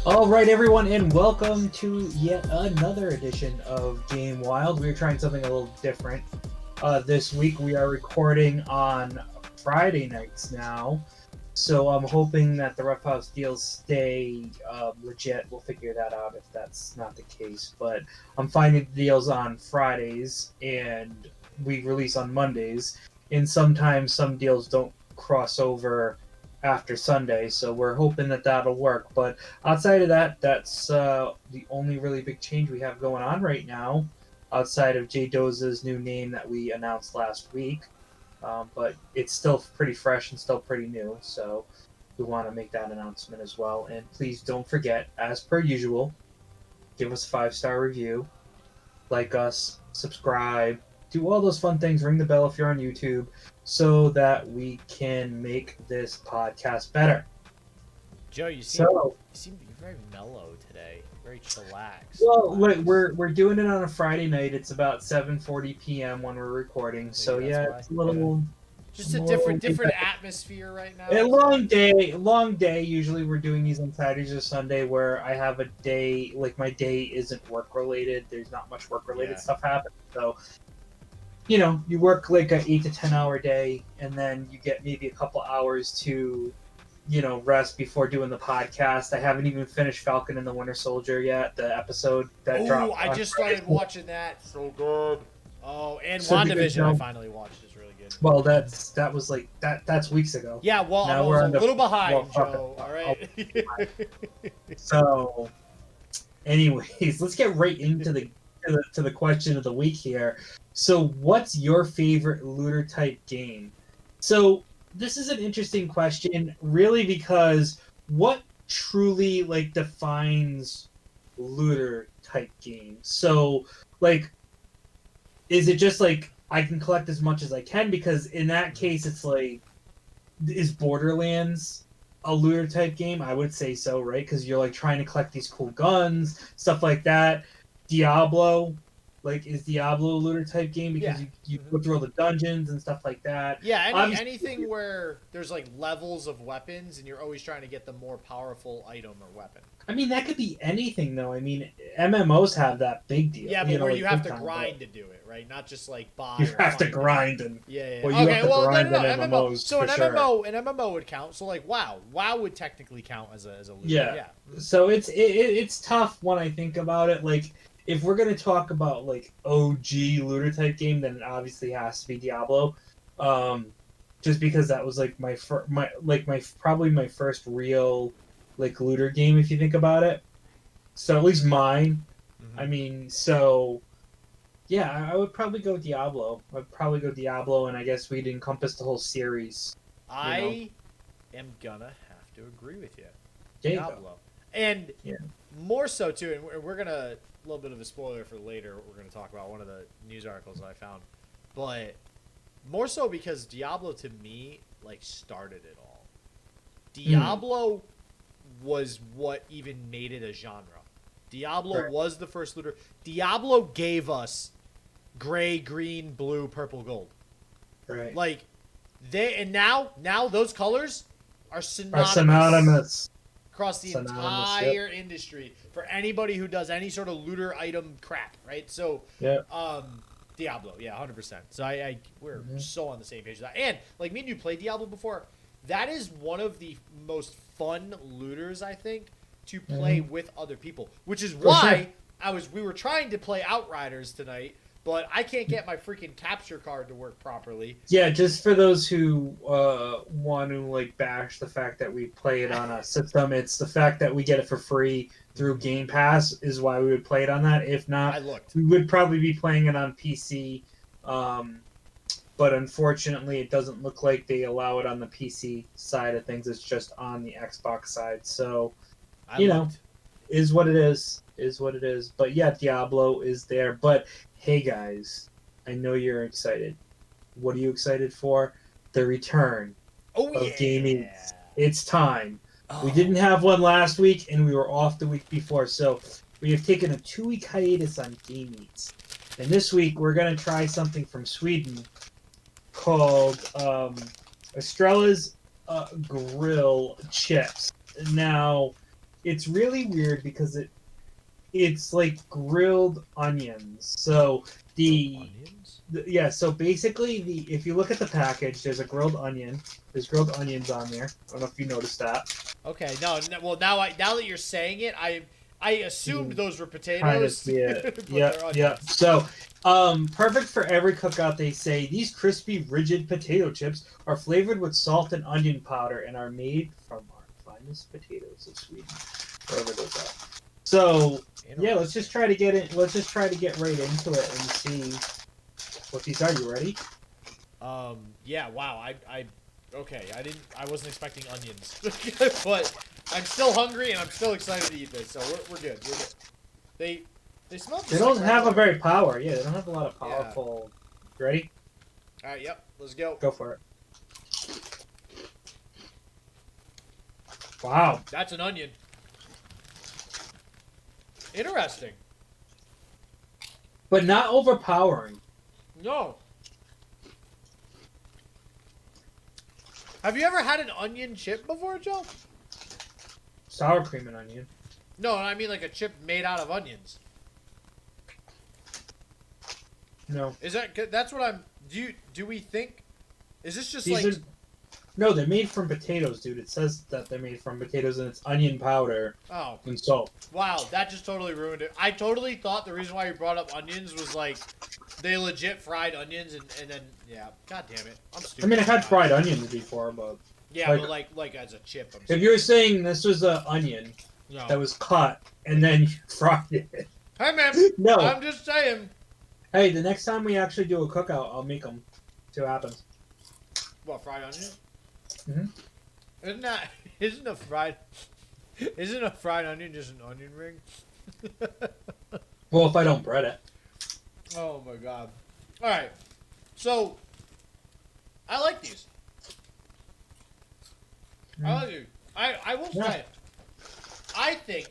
All right, everyone, and welcome to yet another edition of Game Wild. We're trying something a little different. This week we are recording on Friday nights now, so I'm hoping that the Rough House deals stay legit. We'll figure that out if that's not the case, but I'm finding deals on Fridays, and we release on Mondays, and sometimes some deals don't cross over after Sunday, so we're hoping that that'll work, but outside of that, that's the only really big change we have going on right now, outside of Jay Doza's new name that we announced last week. But it's still pretty fresh and still pretty new, so we want to make that announcement as well. And please don't forget, as per usual, give us a 5-star review, like us, subscribe, do all those fun things, ring the bell if you're on YouTube, so that we can make this podcast better. Joe, you seem to be very mellow today, very chillaxed. Well, we're doing it on a Friday night. It's about 7:40 p.m. when we're recording. Maybe So yeah, why. it's a little Just a different atmosphere right now. a long day. Usually we're doing these on Saturdays or Sunday where I have a day like my day isn't work related. There's not much work related stuff happening. So you work like an 8 to 10 hour day, and then you get maybe a couple hours to rest before doing the podcast. I haven't even finished Falcon and the Winter Soldier yet, the episode that dropped. Oh, I just started watching that. So good. Oh, and So WandaVision I finally watched. It's really good. Well, that was like that's weeks ago. Yeah, well, Now I we're was on a the- little behind, well, Joe. All right. So, anyways, let's get right into the question of the week here. So, what's your favorite looter type game? So, this is an interesting question, really, because what truly defines looter type games? So, is it just I can collect as much as I can? Because in that case, it's is Borderlands a looter type game? I would say so, right? Because you're trying to collect these cool guns, stuff like that. Diablo, is Diablo a looter type game because you go through all the dungeons and stuff like that? Yeah, Obviously, anything where there's levels of weapons and you're always trying to get the more powerful item or weapon. I mean, that could be anything, though. I mean, MMOs have that big deal. Yeah, but where you have to time, grind to do it, right? Not just buy. You or have to find grind and Yeah. Well, you have to grind no, in MMO. MMOs So for an MMO would count. So WoW would technically count as a looter. Yeah. So it's tough when I think about it. If we're gonna talk about OG looter type game, then it obviously has to be Diablo. Just because that was probably my first real looter game, if you think about it. So at least mine. Mm-hmm. I mean, so yeah, I would probably go Diablo. And I guess we'd encompass the whole series. I am gonna have to agree with you. There you Diablo. go. And Yeah. more so too, and we're gonna a little bit of a spoiler for later. We're gonna talk about one of the news articles that I found, but more so because Diablo to me started it all. Diablo was what even made it a genre. Diablo Right. was the first looter. Diablo gave us gray, green, blue, purple, gold. Right. Now those colors are synonymous. Synonymous. Across the entire industry for anybody who does any sort of looter item crap, right? So, Diablo, 100%. So we're so on the same page with that. And me and you played Diablo before. That is one of the most fun looters, I think, to play with other people. Which is why we were trying to play Outriders tonight, but I can't get my freaking capture card to work properly. Yeah, just for those who want to bash the fact that we play it on a system, it's the fact that we get it for free through Game Pass is why we would play it on that. If not, we would probably be playing it on PC. But unfortunately, it doesn't look like they allow it on the PC side of things. It's just on the Xbox side. So, is what it is. Is what it is. But yeah, Diablo is there. But hey, guys, I know you're excited. What are you excited for? The return of gaming. It's time. We didn't have one last week, and we were off the week before. So we have taken a 2-week hiatus on Game Eats. And this week, we're going to try something from Sweden called Estrella's Grill Chips. Now, it's really weird because it's like grilled onions. So so basically if you look at the package, there's a grilled onion. There's grilled onions on there. I don't know if you noticed that. Okay, no, well now that you're saying it, I assumed those were potatoes. Kind of, yeah. Yeah. So, perfect for every cookout, they say. These crispy, rigid potato chips are flavored with salt and onion powder and are made from our finest potatoes of Sweden, wherever those are. So, yeah, let's just try to get it. Let's just try to get right into it and see what these are. You ready? Yeah. Wow. Okay. I wasn't expecting onions, but I'm still hungry and I'm still excited to eat this. So we're good. We're good. They smell. They don't have a very power. Yeah, they don't have a lot of powerful. Yeah. Ready? All right. Yep. Let's go. Go for it. Wow. That's an onion. Interesting. But not overpowering. No. Have you ever had an onion chip before, Joe? Sour cream and onion. No, I mean like a chip made out of onions. No. Is that's what I'm... Do we think... Is this just No, they're made from potatoes, dude. It says that they're made from potatoes, and it's onion powder and salt. Wow, that just totally ruined it. I totally thought the reason why you brought up onions was like they legit fried onions, and then yeah. God damn it, I'm stupid. I mean, I've had fried onions before, but yeah, but like as a chip. If you were saying this was an onion that was cut and then you fried it. Hey man, no, I'm just saying. Hey, the next time we actually do a cookout, I'll make them. See what happens. What, fried onion? Mm-hmm. Isn't a fried onion just an onion ring? Well, if I don't bread it. Oh my god. All right, so I like these. I like these. I will say, I think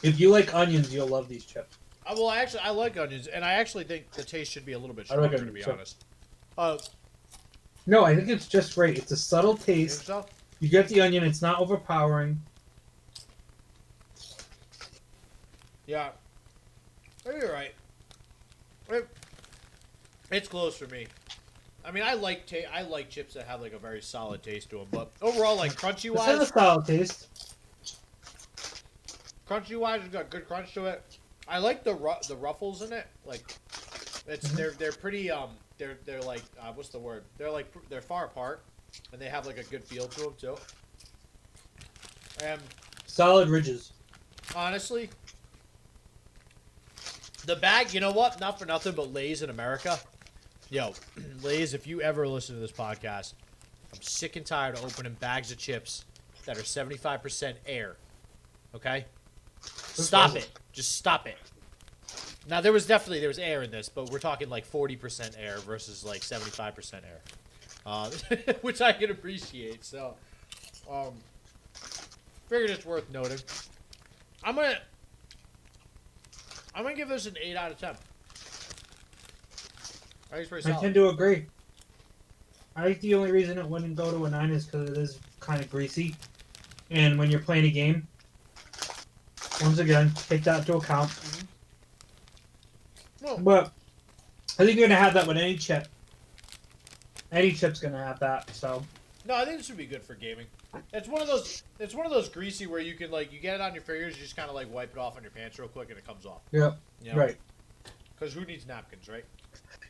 if you like onions, you'll love these chips. Well, I like onions, and I actually think the taste should be a little bit stronger, to be honest. No, I think it's just right. It's a subtle taste. So? You get the onion. It's not overpowering. Yeah. You're right. It's close for me. I mean, I like chips that have like a very solid taste to them, but overall, like crunchy wise, it's a solid taste. Crunchy wise, it's got good crunch to it. I like the ruffles in it. Like, they're pretty they're like what's the word? They're far apart, and they have like a good feel to them too. And solid ridges. Honestly, the bag. You know what? Not for nothing, but Lay's in America. Yo, Lay's, if you ever listen to this podcast, I'm sick and tired of opening bags of chips that are 75% air. Okay? Stop it. Just stop it. Now, there was air in this, but we're talking like 40% air versus like 75% air. Which I can appreciate. So, figured it's worth noting. I'm gonna give this an 8 out of 10. I think it's pretty solid. I tend to agree. I think the only reason it wouldn't go to a 9 is because it is kind of greasy. And when you're playing a game, once again, take that into account. Mm-hmm. Well, but I think you're going to have that with any chip. Any chip's going to have that, so. No, I think this would be good for gaming. It's one of those greasy where you can you get it on your fingers, you just kind of like wipe it off on your pants real quick and it comes off. Yeah. You know? Right. Because who needs napkins, right?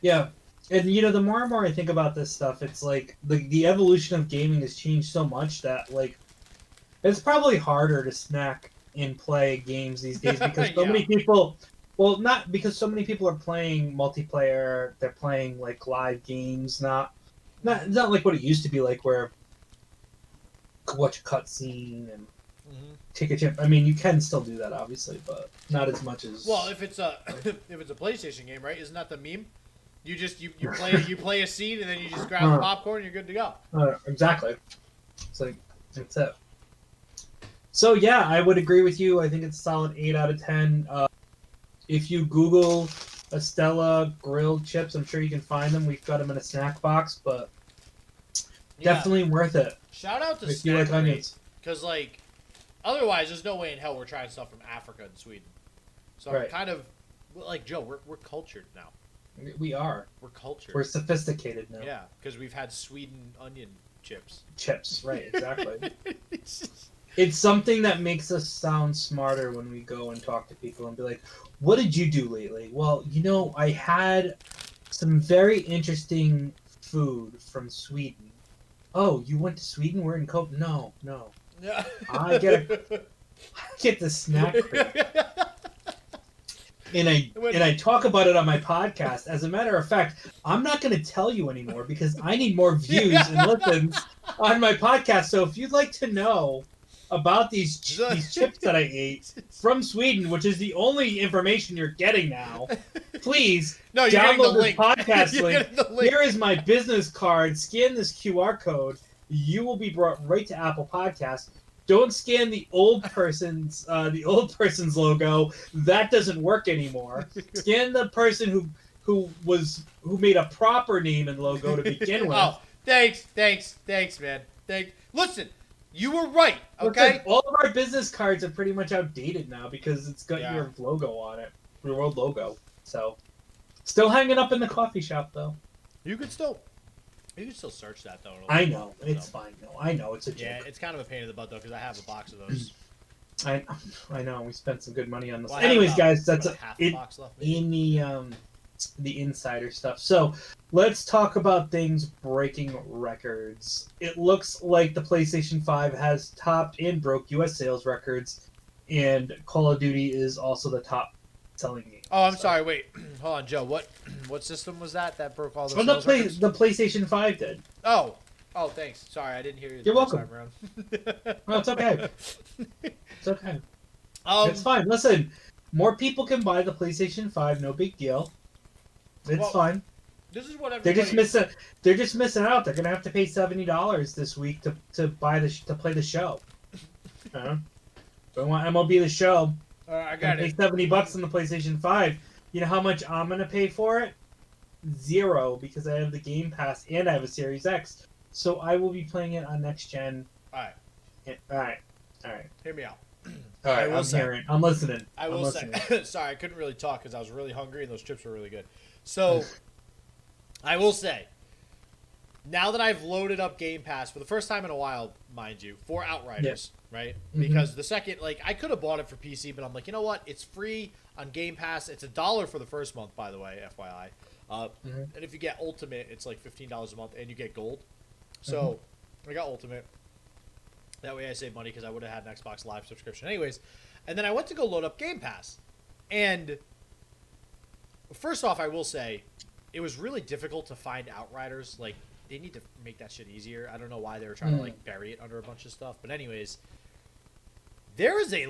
Yeah. And the more and more I think about this stuff, it's like the evolution of gaming has changed so much that it's probably harder to snack and play games these days because so many people. Well, not because so many people are playing multiplayer. They're playing live games, not like what it used to be like, where watch a cutscene and take a chip. I mean, you can still do that, obviously, but not as much as. Well, if it's a PlayStation game, right? Isn't that the meme? You just you play a scene and then you just grab the popcorn and you're good to go. Exactly. It's that's it. So yeah, I would agree with you. I think it's a solid 8 out of 10. If you Google Estella grilled chips, I'm sure you can find them. We've got them in a snack box, but definitely worth it. Shout out to Snack onions, because Otherwise, there's no way in hell we're trying stuff from Africa and Sweden. So I'm Right. kind of like Joe. We're cultured now. We are. We're cultured. We're sophisticated now. Yeah, because we've had Sweden onion chips. Chips, right? Exactly. It's something that makes us sound smarter when we go and talk to people and be like, "What did you do lately?" Well, I had some very interesting food from Sweden. Oh, you went to Sweden? We're in Cope. No. Yeah. I get the snack crate. And I talk about it on my podcast. As a matter of fact, I'm not going to tell you anymore because I need more views and listens on my podcast. So if you'd like to know about these chips that I ate from Sweden, which is the only information you're getting now, please download this podcast link. Here is my business card. Scan this QR code. You will be brought right to Apple Podcasts. Don't scan the old person's logo. That doesn't work anymore. Scan the person who made a proper name and logo to begin with. Oh, thanks, man. Listen, you were right. Okay. Listen, all of our business cards are pretty much outdated now because it's got your logo on it, your old logo. So, still hanging up in the coffee shop though. You can still search that though. I know it's fine. No, I know it's a joke. Yeah, it's kind of a pain in the butt though because I have a box of those. I know we spent some good money on this. Well, Anyways, guys, that's box left, in the insider stuff. So let's talk about things breaking records. It looks like the PlayStation 5 has topped and broke U.S. sales records, and Call of Duty is also the top selling game. Oh, I'm sorry. Wait, hold on, Joe. What system was that broke all the sales records? The PlayStation 5 did. Oh, thanks. Sorry, I didn't hear you. You're welcome. No, it's okay. It's okay. It's fine. Listen, more people can buy the PlayStation 5. No big deal. It's fine. This is what they're just missing. They're just missing out. They're gonna have to pay $70 this week to play the show. If I want MLB The Show, I got it. Pay $70 on the PlayStation 5. You know how much I'm gonna pay for it? $0 because I have the Game Pass and I have a Series X. So I will be playing it on next gen. All right. Hear me out. All right, I'm listening. I will say. Sorry, I couldn't really talk because I was really hungry and those chips were really good. So, I will say, now that I've loaded up Game Pass for the first time in a while, mind you, for Outriders, right? Mm-hmm. Because the second, I could have bought it for PC, but I'm like, you know what? It's free on Game Pass. It's $1 for the first month, by the way, FYI. And if you get Ultimate, it's like $15 a month, and you get Gold. So, I got Ultimate. That way I save money because I would have had an Xbox Live subscription anyways. And then I went to go load up Game Pass. And first off, I will say, it was really difficult to find Outriders. Like, they need to make that shit easier. I don't know why they were trying to, bury it under a bunch of stuff. But anyways, there is a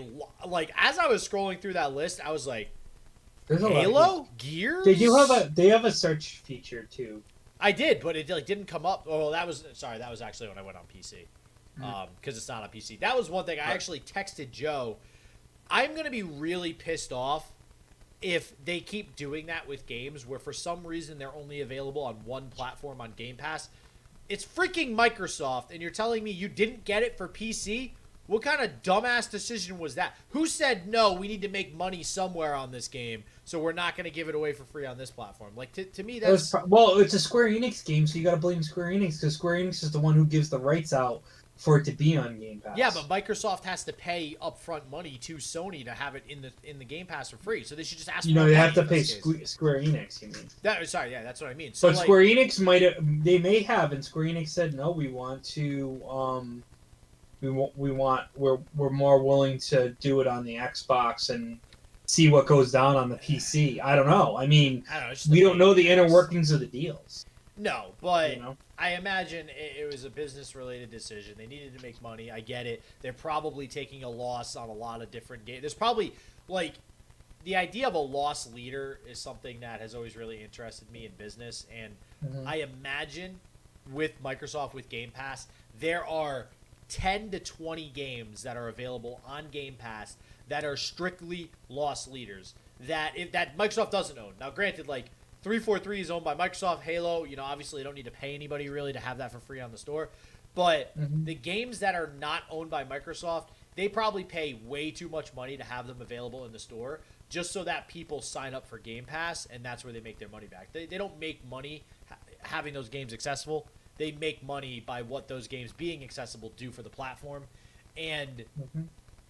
lot. As I was scrolling through that list, I was like, Halo? Gears? They have a search feature, too. I did, but it didn't come up. Oh, that was actually when I went on PC. Because it's not on PC. That was one thing. I actually texted Joe. I'm going to be really pissed off if they keep doing that with games where for some reason they're only available on one platform on Game Pass. It's freaking Microsoft, and you're telling me you didn't get it for PC? What kind of dumbass decision was that? Who said, no, we need to make money somewhere on this game, so we're not going to give it away for free on this platform? To me, that's... Well, it's a Square Enix game, so you got to blame Square Enix, because Square Enix is the one who gives the rights out for it to be on Game Pass. Yeah, but Microsoft has to pay upfront money to Sony to have it in the Game Pass for free. So they should just ask. They have to pay Square Enix. You mean? That's what I mean. So but Square Enix they may have, and Square Enix said no. We want to. We're more willing to do it on the Xbox and see what goes down on the PC. I don't know. I mean, we don't know the inner workings of the deals. No, but I imagine it was a business-related decision. They needed to make money. I get it. They're probably taking a loss on a lot of different games. There's probably, the idea of a loss leader is something that has always really interested me in business. And I imagine with Microsoft, with Game Pass, there are 10 to 20 games that are available on Game Pass that are strictly loss leaders that Microsoft doesn't own. Now, granted, 343 is owned by Microsoft. Halo, obviously you don't need to pay anybody really to have that for free on the store. But the games that are not owned by Microsoft, they probably pay way too much money to have them available in the store just so that people sign up for Game Pass, and that's where they make their money back. They don't make money having those games accessible. They make money by what those games being accessible do for the platform. And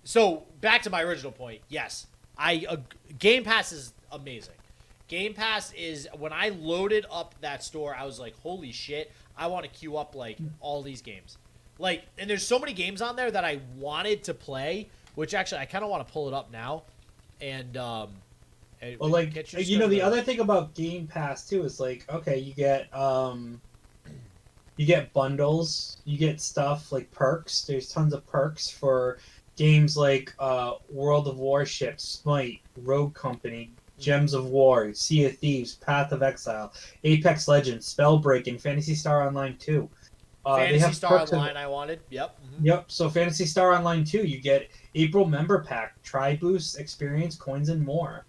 so back to my original point, yes, Game Pass is amazing. Game Pass is, when I loaded up that store, I was like, holy shit, I want to queue up like all these games. Like, and there's so many games on there that I wanted to play, which actually I kind of want to pull it up now. And well, like, you know, the other thing about Game Pass too is like, okay, you get bundles, you get stuff like perks. There's tons of perks for games like World of Warships, Smite, Rogue Company, Gems of War, Sea of Thieves, Path of Exile, Apex Legends, Spellbreaking, Phantasy Star Online 2. Phantasy Star Online I wanted. Yep. Yep. So Phantasy Star Online 2, you get April member pack, Tri-Boost, experience, coins, and more.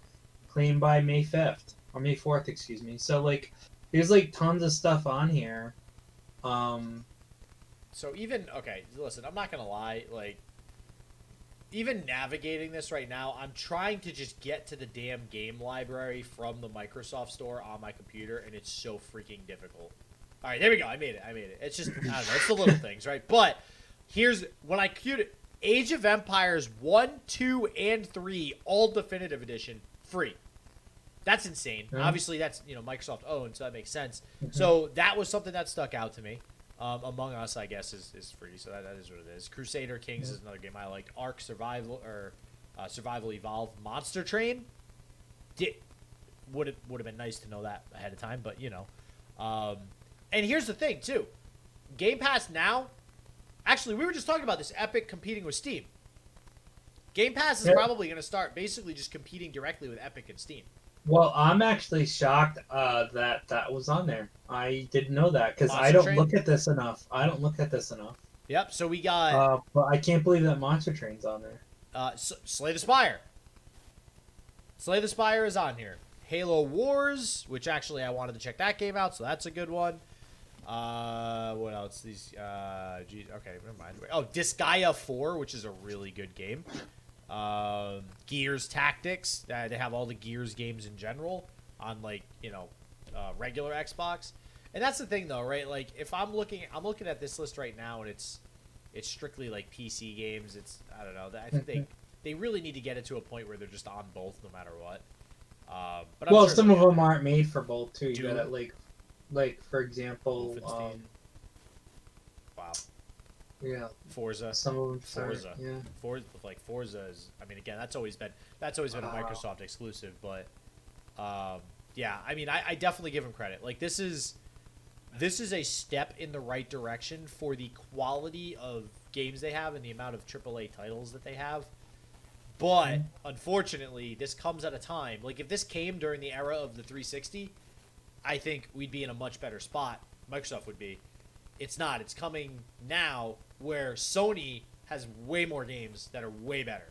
Claimed by May 5th. Or May 4th, excuse me. So, like, there's, like, tons of stuff on here. So even, okay, listen, I'm not going to lie. Like, even navigating this right now, I'm trying to just get to the damn game library from the Microsoft Store on my computer, and it's so freaking difficult. All right, there we go. I made it. It's just, I don't know. It's the little things, right? But here's, when I queued it, Age of Empires 1, 2, and 3, all definitive edition, free. That's insane. Obviously, that's, you know, Microsoft owned, so that makes sense. So that was something that stuck out to me. Among Us, I guess, is free, so that is what it is. Crusader Kings is another game I liked. Ark Survival, or Survival Evolved. Monster Train would have been nice to know that ahead of time, but, you know. And here's the thing, too. Game Pass now, actually, we were just talking about this, Epic competing with Steam. Game Pass is probably going to start basically just competing directly with Epic and Steam. Well, I'm actually shocked that was on there. I didn't know that because I don't look at this enough. Yep, so we got... but I can't believe that Monster Train's on there. Slay the Spire. Slay the Spire is on here. Halo Wars, which actually I wanted to check that game out, so that's a good one. What else? These, geez, okay, never mind. Oh, Disgaea 4, which is a really good game. Gears Tactics. They have all the Gears games in general on, like, you know, regular Xbox. And that's the thing, though, right? Like, if I'm looking at this list right now, and it's strictly like PC games. It's, I don't know. I think they really need to get it to a point where they're just on both, no matter what. But well, some of them aren't made for both too. You got like for example, wow. Yeah. Forza. Some of them. Forza. Yeah. Forza is. I mean, again, that's always been a Microsoft exclusive, but yeah. I mean, I definitely give them credit. Like, this is a step in the right direction for the quality of games they have and the amount of AAA titles that they have. But unfortunately, this comes at a time. Like, if this came during the era of the 360, I think we'd be in a much better spot. Microsoft would be. It's not. It's coming now where Sony has way more games that are way better.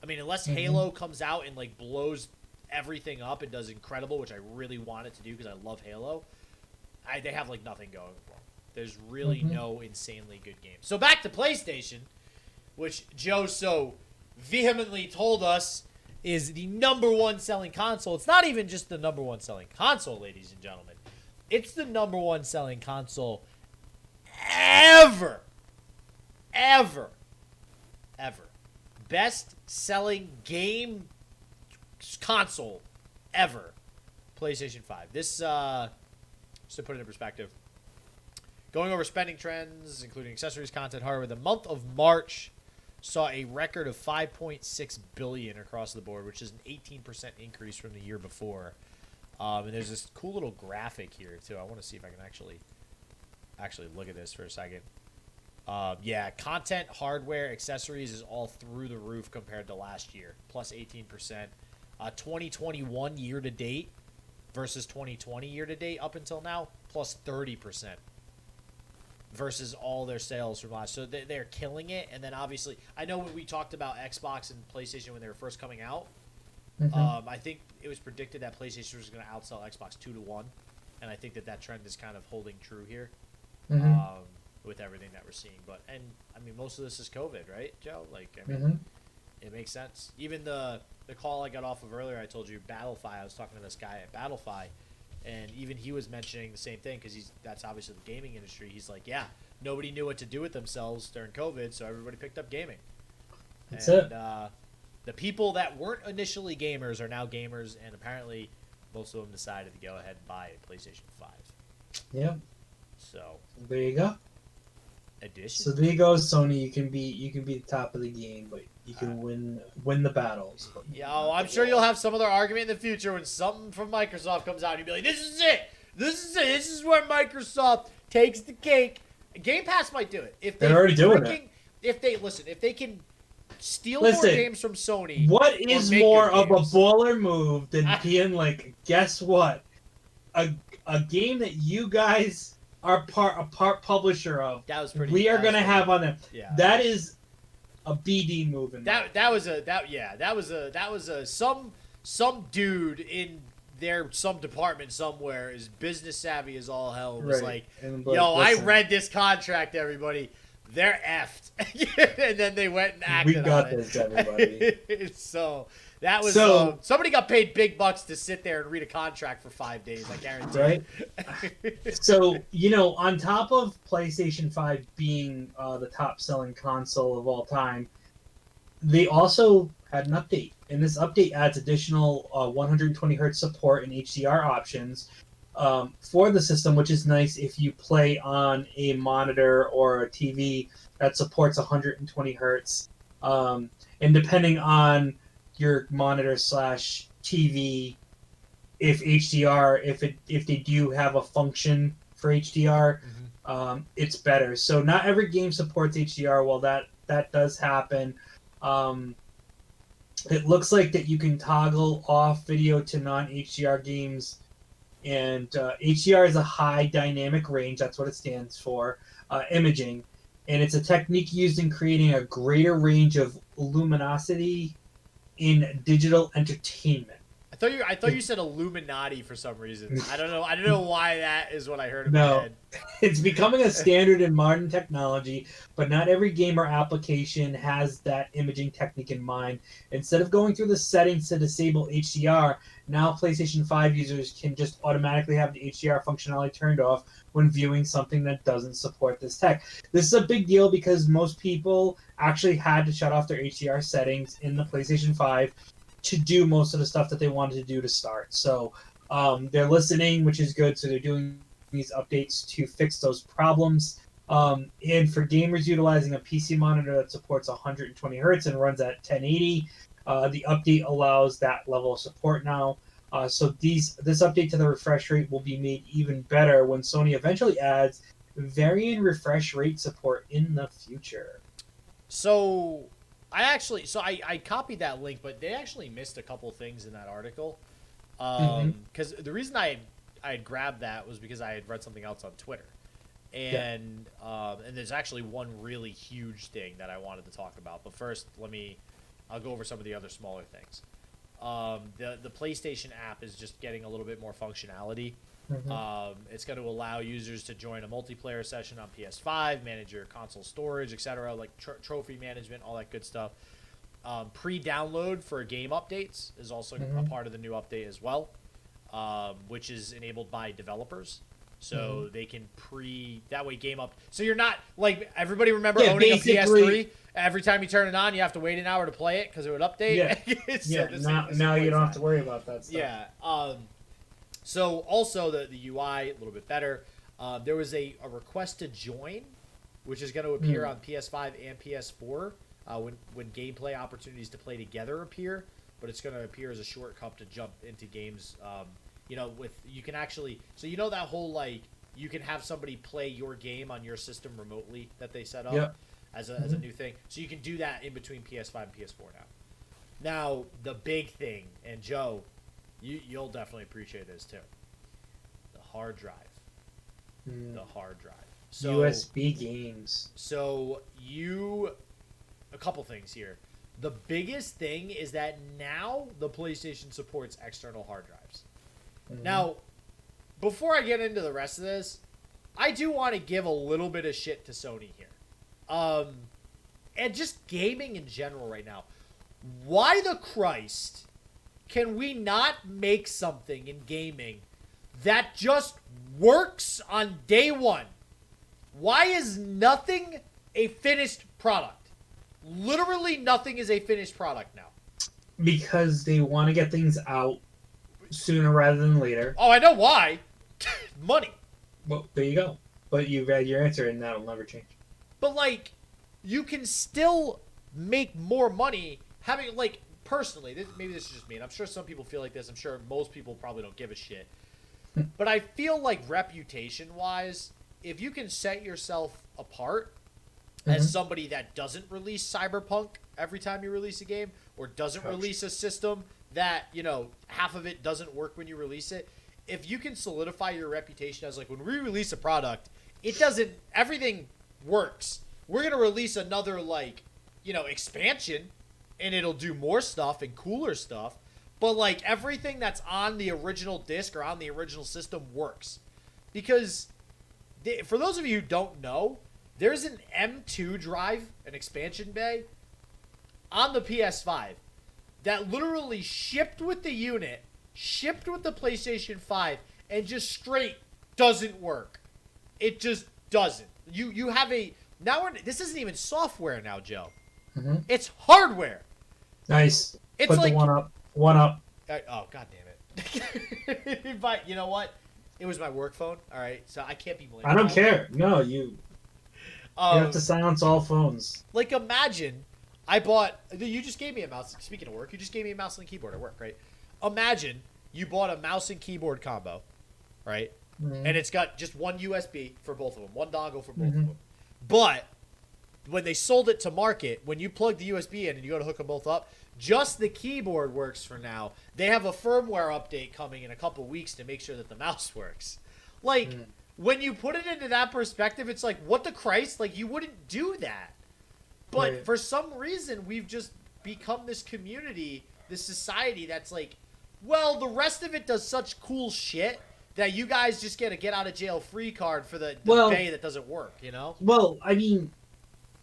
I mean, unless Halo comes out and, like, blows everything up and does incredible, which I really want it to do because I love Halo, they have, like, nothing going for them. There's really no insanely good games. So back to PlayStation, which Joe so vehemently told us is the #1 selling console. It's not even just the #1 selling console, ladies and gentlemen. It's the #1 selling console ever. Ever. Ever. Best selling game console ever. PlayStation 5. This, just to put it in perspective, going over spending trends, including accessories, content, hardware, the month of March saw a record of $5.6 billion across the board, which is an 18% increase from the year before. And there's this cool little graphic here too. I want to see if I can actually look at this for a second. Yeah, content, hardware, accessories is all through the roof compared to last year, plus 18%. 2021 year to date versus 2020 year to date up until now, plus 30%. Versus all their sales from last. So they're killing it. And then obviously, I know when we talked about Xbox and PlayStation when they were first coming out, I think it was predicted that PlayStation was going to outsell Xbox 2-1. And I think that trend is kind of holding true here. with everything that we're seeing. But I mean, most of this is COVID, right, Joe? Like, I mean, it makes sense. Even the call I got off of earlier, I told you Battlefy. I was talking to this guy at Battlefy, and even he was mentioning the same thing because that's obviously the gaming industry. He's like, yeah, nobody knew what to do with themselves during COVID, so everybody picked up gaming. That's it. The people that weren't initially gamers are now gamers, and apparently most of them decided to go ahead and buy a PlayStation 5. Yeah. So there you go. Edition. So there you go, Sony. You can be the top of the game, but you can win the battles. Yeah, I'm sure you'll have some other argument in the future when something from Microsoft comes out and you'll be like, this is it. This is where Microsoft takes the cake. Game Pass might do it. If they're already doing it. If they can steal more games from Sony. What is more of a baller move than being like, guess what? A game that you guys are a part publisher of. That was pretty. We are gonna have on them. Yeah. That is a BD move. That was some dude in some department somewhere is business savvy as all hell. Was like, yo, I read this contract, everybody. They're effed. And then they went and acted on it. We got this, everybody. So that was somebody got paid big bucks to sit there and read a contract for 5 days. I guarantee. Right. So on top of PlayStation 5 being the top-selling console of all time, they also had an update, and this update adds additional 120 Hz support and HDR options for the system, which is nice if you play on a monitor or a TV that supports 120 hertz. And depending on your monitor / TV, if they do have a function for HDR, it's better. So not every game supports HDR. Well, that does happen. It looks like that you can toggle off video to non-HDR games. And HDR is a high dynamic range. That's what it stands for, imaging. And it's a technique used in creating a greater range of luminosity in digital entertainment. I thought you said Illuminati for some reason. I don't know why that is what I heard in my head. It's becoming a standard in modern technology, but not every game or application has that imaging technique in mind. Instead of going through the settings to disable HDR, now PlayStation 5 users can just automatically have the HDR functionality turned off when viewing something that doesn't support this tech. This is a big deal because most people actually had to shut off their HDR settings in the PlayStation 5 to do most of the stuff that they wanted to do to start. So they're listening, which is good. So they're doing these updates to fix those problems. And for gamers utilizing a PC monitor that supports 120 hertz and runs at 1080, the update allows that level of support now. So this update to the refresh rate will be made even better when Sony eventually adds varying refresh rate support in the future. So I copied that link, but they actually missed a couple things in that article. Because the reason I had grabbed that was because I had read something else on Twitter. And there's actually one really huge thing that I wanted to talk about. But first, I'll go over some of the other smaller things. The PlayStation app is just getting a little bit more functionality. It's going to allow users to join a multiplayer session on PS5, manage your console storage, etc., like trophy management, all that good stuff. Pre-download for game updates is also a part of the new update as well, which is enabled by developers. So they can that way game up. So you're not like everybody remember owning a PS3. Every time you turn it on, you have to wait an hour to play it because it would update. So now you don't have to worry about that stuff. Yeah. So also the UI a little bit better. There was a request to join, which is going to appear on PS5 and PS4 when gameplay opportunities to play together appear. But it's going to appear as a shortcut to jump into games. You can actually that whole you can have somebody play your game on your system remotely that they set up as a new thing. So you can do that in between PS5 and PS4 now. Now the big thing, and Joe, you'll definitely appreciate this too. The hard drive. The hard drive. So USB games. So a couple things here. The biggest thing is that now the PlayStation supports external hard drives. Now, before I get into the rest of this, I do want to give a little bit of shit to Sony here. And just gaming in general right now. Why the Christ can we not make something in gaming that just works on day one? Why is nothing a finished product? Literally nothing is a finished product now. Because they want to get things out sooner rather than later. Oh, I know why. Money. Well, there you go. But you've had your answer, and that'll never change. But, like, you can still make more money having, like, personally, maybe this is just me, and I'm sure some people feel like this. I'm sure most people probably don't give a shit. But I feel like reputation-wise, if you can set yourself apart as somebody that doesn't release Cyberpunk every time you release a game, or doesn't release a system that, you know, half of it doesn't work when you release it, if you can solidify your reputation as, like, when we release a product, it doesn't, everything works. We're going to release another, like, you know, expansion, and it'll do more stuff and cooler stuff, but, like, everything that's on the original disc or on the original system works. Because, for those of you who don't know, there's an M2 drive, an expansion bay, on the PS5 that literally shipped with the unit, shipped with the PlayStation 5, and just straight doesn't work. It just doesn't. You have a... Now this isn't even software now, Joe. It's hardware. Nice. It's Put like... the one up. One up. Oh, god damn it. But you know what? It was my work phone, alright? So I can't be blamed. I don't care. No, you have to silence all phones. Like, imagine... I bought... You just gave me a mouse. Speaking of work, you just gave me a mouse and keyboard at work, right? Imagine you bought a mouse and keyboard combo, right? And it's got just one USB for both of them. One dongle for both of them. But when they sold it to market, when you plug the USB in and you go to hook them both up, just the keyboard works for now. They have a firmware update coming in a couple weeks to make sure that the mouse works. Like, when you put it into that perspective, it's like, what the Christ? Like, you wouldn't do that. But for some reason, we've just become this community, this society that's like, well, the rest of it does such cool shit that you guys just get a get-out-of-jail-free card for the bay that doesn't work, you know? Well, I mean,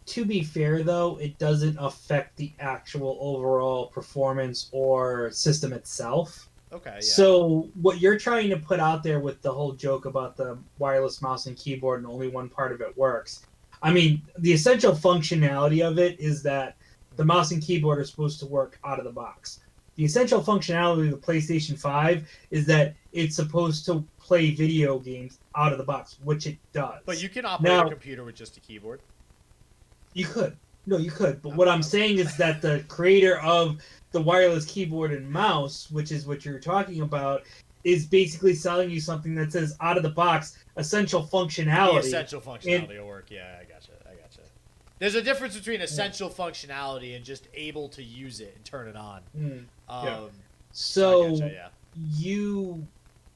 to be fair, though, it doesn't affect the actual overall performance or system itself. Okay, yeah. So what you're trying to put out there with the whole joke about the wireless mouse and keyboard and only one part of it works, I mean, the essential functionality of it is that the mouse and keyboard are supposed to work out of the box. The essential functionality of the PlayStation 5 is that it's supposed to play video games out of the box, which it does. But you can operate a computer with just a keyboard. You could. No, you could. But what I'm saying is that the creator of the wireless keyboard and mouse, which is what you're talking about, is basically selling you something that says out of the box essential functionality. The essential functionality will work. Yeah, I gotcha. There's a difference between essential functionality and just able to use it and turn it on. So you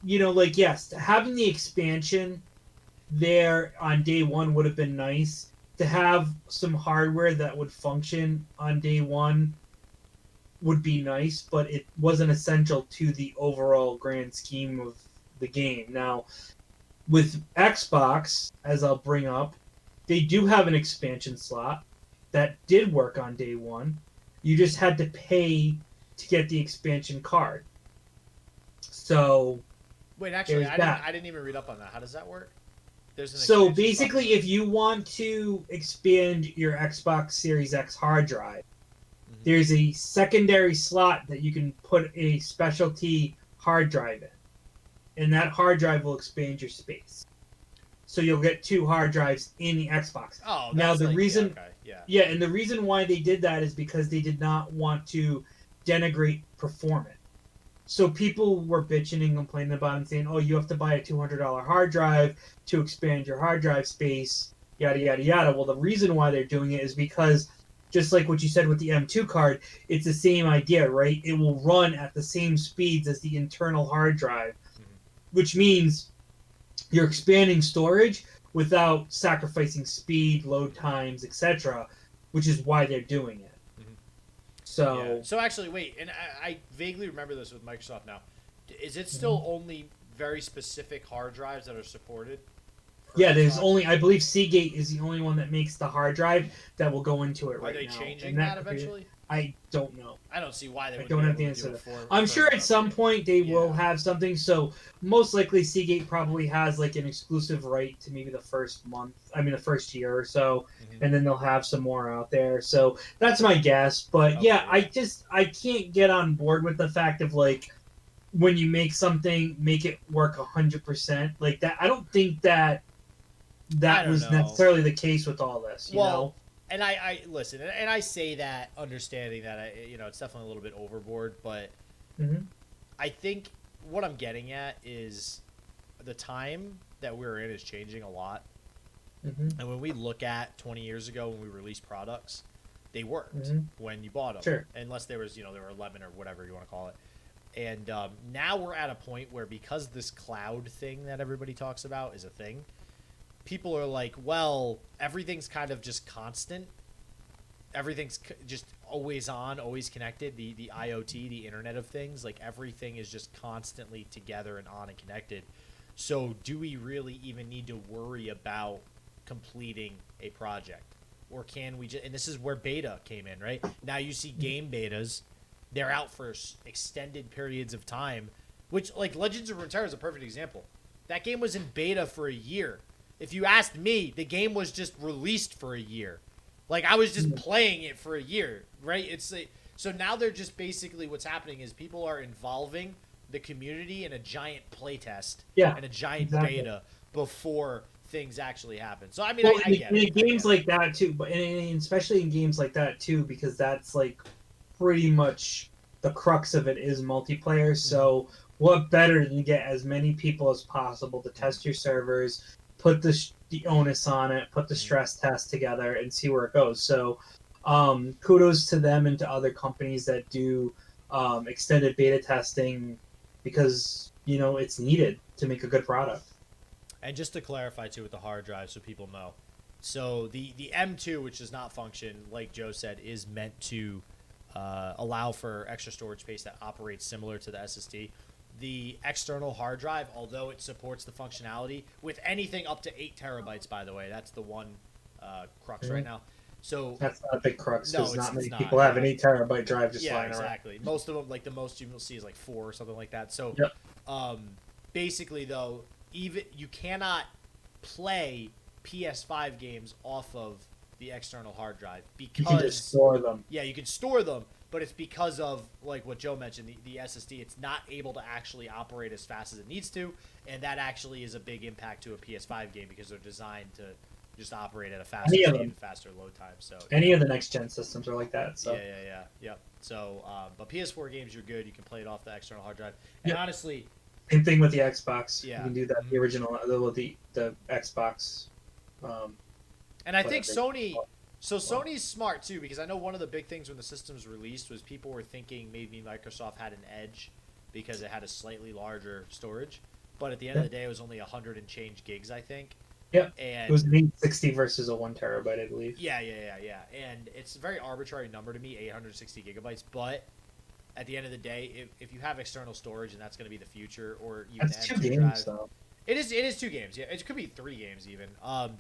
know, like, yes, having the expansion there on day one would have been nice. To have some hardware that would function on day one would be nice, but it wasn't essential to the overall grand scheme of the game. Now, with Xbox, as I'll bring up, they do have an expansion slot that did work on day one. You just had to pay to get the expansion card. So, wait, actually, I didn't even read up on that. How does that work? So basically, if you want to expand your Xbox Series X hard drive, there's a secondary slot that you can put a specialty hard drive in, and that hard drive will expand your space. So you'll get two hard drives in the Xbox. Oh, now the like, reason, and the reason why they did that is because they did not want to denigrate performance. So people were bitching and complaining about it and saying, oh, you have to buy a $200 hard drive to expand your hard drive space, yada, yada, yada. Well, the reason why they're doing it is because, just like what you said with the M2 card, it's the same idea, right? It will run at the same speeds as the internal hard drive, which means you're expanding storage without sacrificing speed, load times, etc., which is why they're doing it. So, so actually, wait, and I vaguely remember this with Microsoft now. Is it still only very specific hard drives that are supported? Yeah, there's only, I believe Seagate is the only one that makes the hard drive that will go into it right now. Are they changing that eventually? I don't know. I don't see why they wouldn't don't be have able the to answer do to it for. I'm sure at some point they will have something. So most likely Seagate probably has like an exclusive right to maybe the the first year or so, and then they'll have some more out there. So that's my guess. But I can't get on board with the fact of like when you make something, make it work 100% like that. I don't think that was necessarily the case with all this. You know. And I listen, and I say that understanding that it's definitely a little bit overboard, but I think what I'm getting at is the time that we're in is changing a lot. And when we look at 20 years ago when we released products, they worked when you bought them, unless there was they were 11 or whatever you want to call it. And now we're at a point where because this cloud thing that everybody talks about is a thing. People are like, well, everything's kind of just constant. Everything's just always on, always connected. The IoT, the Internet of Things, like everything is just constantly together and on and connected. So do we really even need to worry about completing a project? Or can we just, and this is where beta came in, right? Now you see game betas, they're out for extended periods of time, which like Legends of Runeterra is a perfect example. That game was in beta for a year. If you asked me, the game was just released for a year. Like, I was just playing it for a year, right? So now they're just basically what's happening is people are involving the community in a giant playtest and a giant beta before things actually happen. So, I mean, I get it. In games like that, too, but especially in games like that, too, because that's, like, pretty much the crux of it is multiplayer. So what better than to get as many people as possible to test your servers, put the onus on it, put the stress test together, and see where it goes. So, kudos to them and to other companies that do extended beta testing because it's needed to make a good product. And just to clarify too with the hard drive, so people know, so the M2, which does not function, like Joe said, is meant to allow for extra storage space that operates similar to the SSD. The external hard drive, although it supports the functionality with anything up to 8 terabytes, by the way, that's the one crux right now. So that's not a big crux because not many people have an 8 terabyte drive just lying around. Exactly. Most of them, like the most you will see is like 4 or something like that. So basically, though, even you cannot play PS5 games off of the external hard drive because you can just store them. Yeah, you can store them. But it's because of, like what Joe mentioned, the SSD, it's not able to actually operate as fast as it needs to, and that actually is a big impact to a PS5 game because they're designed to just operate at a faster speed and faster load time. So any of the next-gen systems are like that. So. Yeah. So, but PS4 games, you're good. You can play it off the external hard drive. And honestly... Same thing with the Xbox. Yeah. You can do that, the original, the Xbox. And I think Sony... So Sony's smart, too, because I know one of the big things when the system's released was people were thinking maybe Microsoft had an edge because it had a slightly larger storage. But at the end of the day, it was only 100 and change gigs, I think. Yeah, and it was 860 versus a 1 terabyte, I believe. Yeah. And it's a very arbitrary number to me, 860 gigabytes. But at the end of the day, if you have external storage and that's going to be the future, or even that's 2 games, though. It is 2 games. Yeah, it could be 3 games even,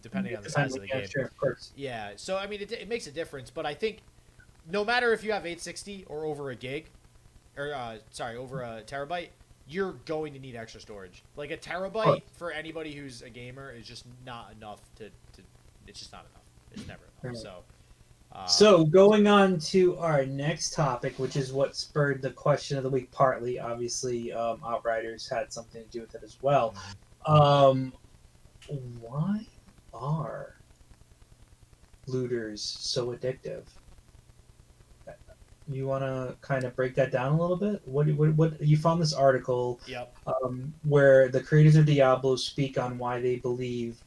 depending on the size of the game. Sure, of course. Yeah, so I mean, it makes a difference. But I think no matter if you have 860 or over a gig, or over a terabyte, you're going to need extra storage. Like a terabyte for anybody who's a gamer is just not enough to. It's just not enough. It's never enough. So. So going on to our next topic, which is what spurred the question of the week. Partly, obviously, Outriders had something to do with it as well. Why are looters so addictive? You want to kind of break that down a little bit? What you found this article where the creators of Diablo speak on why they believe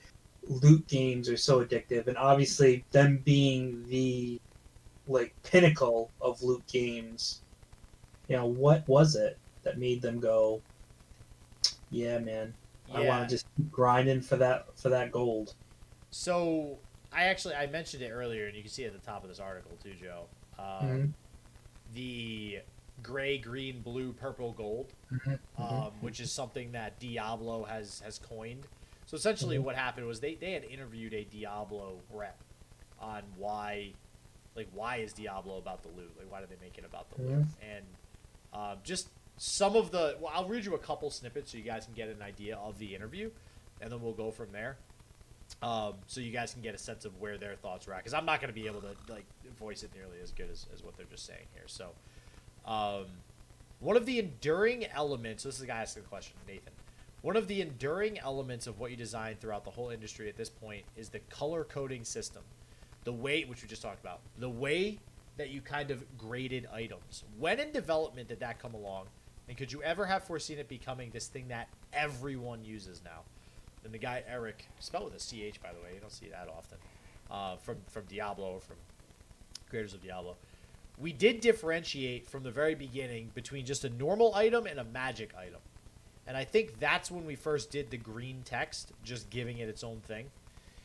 loot games are so addictive, and obviously them being the pinnacle of loot games. What was it that made them go, yeah, man, I want to just keep grinding for that gold? So I mentioned it earlier, and you can see it at the top of this article too, Joe. The gray, green, blue, purple, gold, which is something that Diablo has coined. So essentially what happened was they had interviewed a Diablo rep on why is Diablo about the loot? Like, why did they make it about the loot? And just some of well, I'll read you a couple snippets so you guys can get an idea of the interview, and then we'll go from there. So you guys can get a sense of where their thoughts were at, because I'm not going to be able to like voice it nearly as good as what they're just saying here. So, one of the enduring elements. This is the guy asking the question, Nathan. One of the enduring elements of what you design throughout the whole industry at this point is the color coding system. The way, which we just talked about, the way that you kind of graded items. When in development did that come along? And could you ever have foreseen it becoming this thing that everyone uses now? And the guy, Eric, spelled with a CH, by the way. You don't see that often. From Diablo, from creators of Diablo. We did differentiate from the very beginning between just a normal item and a magic item. And I think that's when we first did the green text, just giving it its own thing.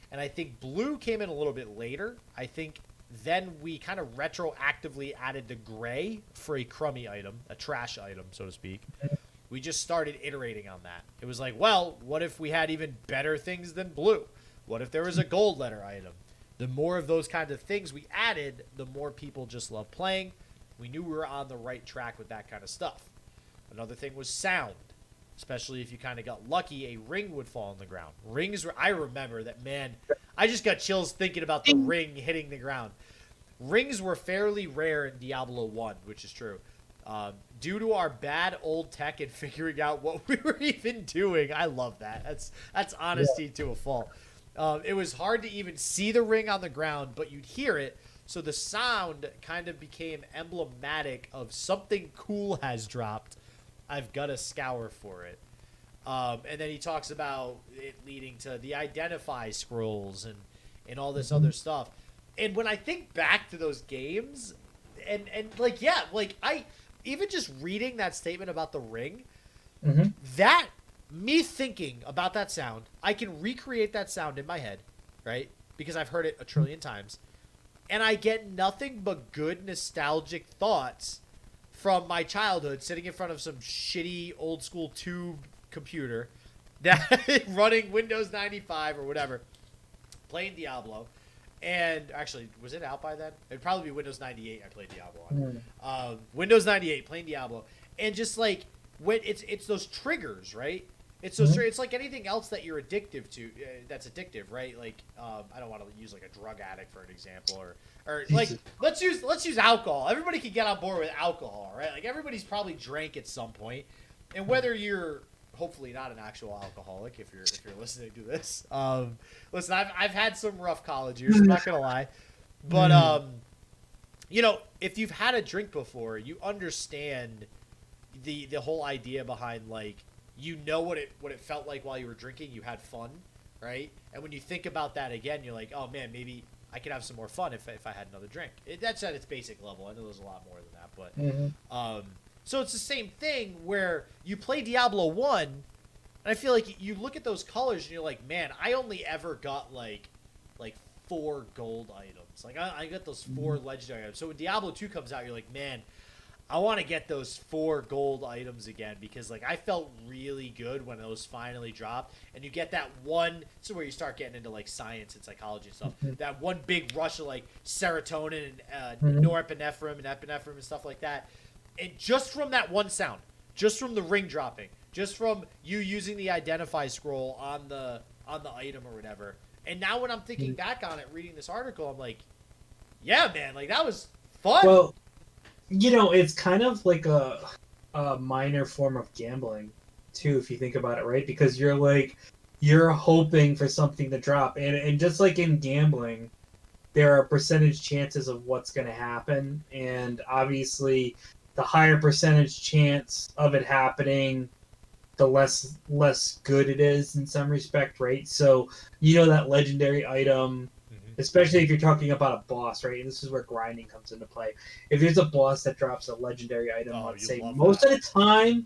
And I think blue came in a little bit later. I think then we kind of retroactively added the gray for a crummy item, a trash item, so to speak. We just started iterating on that. It was like, well, what if we had even better things than blue? What if there was a gold letter item? The more of those kinds of things we added, the more people just love playing. We knew we were on the right track with that kind of stuff. Another thing was sound. Especially if you kind of got lucky, a ring would fall on the ground. Rings were, I remember that, man, I just got chills thinking about the ring hitting the ground. Rings were fairly rare in Diablo 1, which is true. Due to our bad old tech and figuring out what we were even doing, I love that. That's honesty to a fault. It was hard to even see the ring on the ground, but you'd hear it. So the sound kind of became emblematic of something cool has dropped. I've got to scour for it. And then he talks about it leading to the identify scrolls and all this other stuff. And when I think back to those games, and like, yeah, like I even just reading that statement about the ring, that me thinking about that sound, I can recreate that sound in my head, right? Because I've heard it a trillion times. And I get nothing but good nostalgic thoughts from my childhood, sitting in front of some shitty old school tube computer that running Windows 95 or whatever, playing Diablo. And actually, was it out by then? It'd probably be Windows 98 I played Diablo on. Windows 98, playing Diablo. And just like, when it's those triggers, right? It's those it's like anything else that you're addictive to, that's addictive, right? Like, I don't want to use like a drug addict for an example, or like let's use alcohol. Everybody can get on board with alcohol, right? Like everybody's probably drank at some point, and whether you're hopefully not an actual alcoholic, if you're listening to this, listen, I've had some rough college years. I'm not gonna lie, but you know, if you've had a drink before, you understand the whole idea behind, like, you know what it felt like while you were drinking. You had fun, right? And when you think about that again, you're like, oh man, maybe I could have some more fun if I had another drink. That's at its basic level. I know there's a lot more than that, but so it's the same thing where you play Diablo 1, and I feel like you look at those colors and you're like, man, I only ever got like 4 gold items. Like I got those 4 legendary items. So when Diablo 2 comes out, you're like, man, I want to get those 4 gold items again, because like I felt really good when those finally dropped. And you get that one, this is where you start getting into like science and psychology and stuff. That one big rush of like serotonin and norepinephrine and epinephrine and stuff like that. And just from that one sound, just from the ring dropping, just from you using the identify scroll on the item or whatever. And now when I'm thinking back on it, reading this article, I'm like, yeah, man, like that was fun. Well, you know, it's kind of like a minor form of gambling, too, if you think about it, right? Because you're hoping for something to drop. And just like in gambling, there are percentage chances of what's going to happen. And obviously, the higher percentage chance of it happening, the less good it is in some respect, right? So, you know, that legendary item, especially if you're talking about a boss, right? And this is where grinding comes into play. If there's a boss that drops a legendary item, let's say most of the time,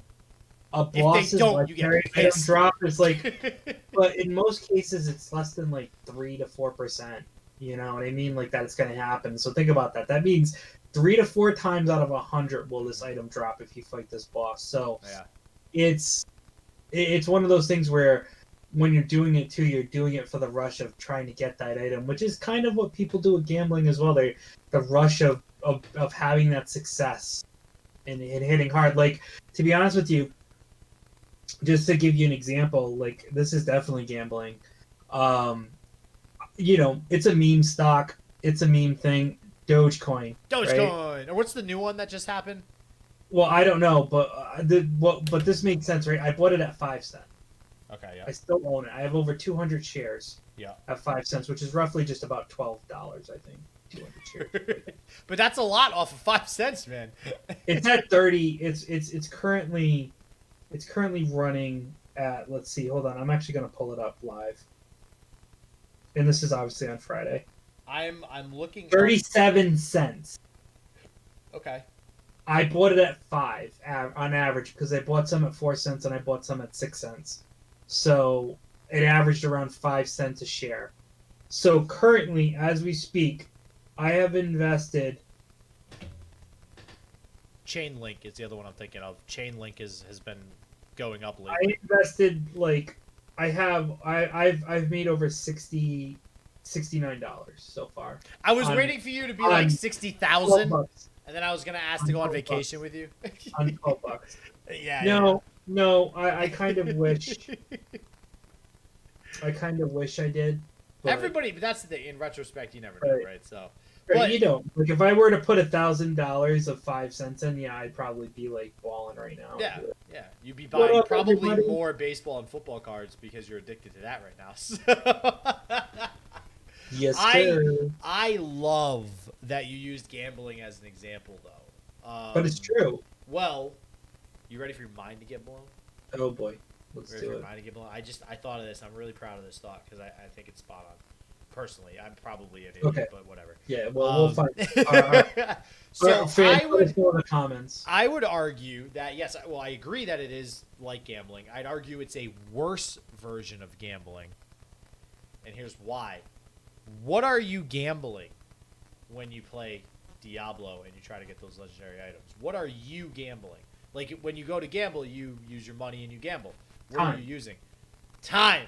a boss's legendary item drop is like, but in most cases, it's less than like 3 to 4%. You know what I mean? Like that it's going to happen. So think about that. That means 3 to 4 times out of 100 will this item drop if you fight this boss. So it's one of those things where when you're doing it too, you're doing it for the rush of trying to get that item, which is kind of what people do with gambling as well. The rush of having that success and hitting hard. Like, to be honest with you, just to give you an example, like, this is definitely gambling. It's a meme stock. It's a meme thing. Dogecoin. Dogecoin. Right? Or what's the new one that just happened? Well, I don't know, but but this makes sense, right? I bought it at 5 cents. Okay, yeah. I still own it. I have over 200 shares. Yeah. At 5 cents, which is roughly just about $12, I think. 200 shares. But that's a lot off of 5 cents, man. It's at 30. It's currently running at, let's see, hold on. I'm actually gonna pull it up live. And this is obviously on Friday. I'm looking 37 cents. Okay. I bought it at 5 on average because I bought some at 4 cents and I bought some at 6 cents. So it averaged around 5 cents a share. So currently, as we speak, I have invested. Chainlink is the other one I'm thinking of. Chainlink has been going up lately. I invested I've made over $69 so far. I was waiting for you to be like 60,000, and then I was gonna ask to go on vacation with you. On $12. Yeah. No. I kind of wish. I kind of wish I did. But that's the thing. In retrospect, you never know, right? So. But you don't. Like, if I were to put $1,000 of 5 cents in, yeah, I'd probably be like balling right now. Yeah. You'd be buying probably more baseball and football cards because you're addicted to that right now. So. Yes, sir. I love that you used gambling as an example, though. But it's true. Well, you ready for your mind to get blown? Oh boy, let's do it. Mind to get blown? I thought of this. I'm really proud of this thought because I think it's spot on. Personally, I'm probably an idiot, but whatever. Yeah, well, we'll find. So I would argue that yes, well, I agree that it is like gambling. I'd argue it's a worse version of gambling, and here's why. What are you gambling when you play Diablo and you try to get those legendary items? What are you gambling? Like, when you go to gamble, you use your money and you gamble. What are you using? Time.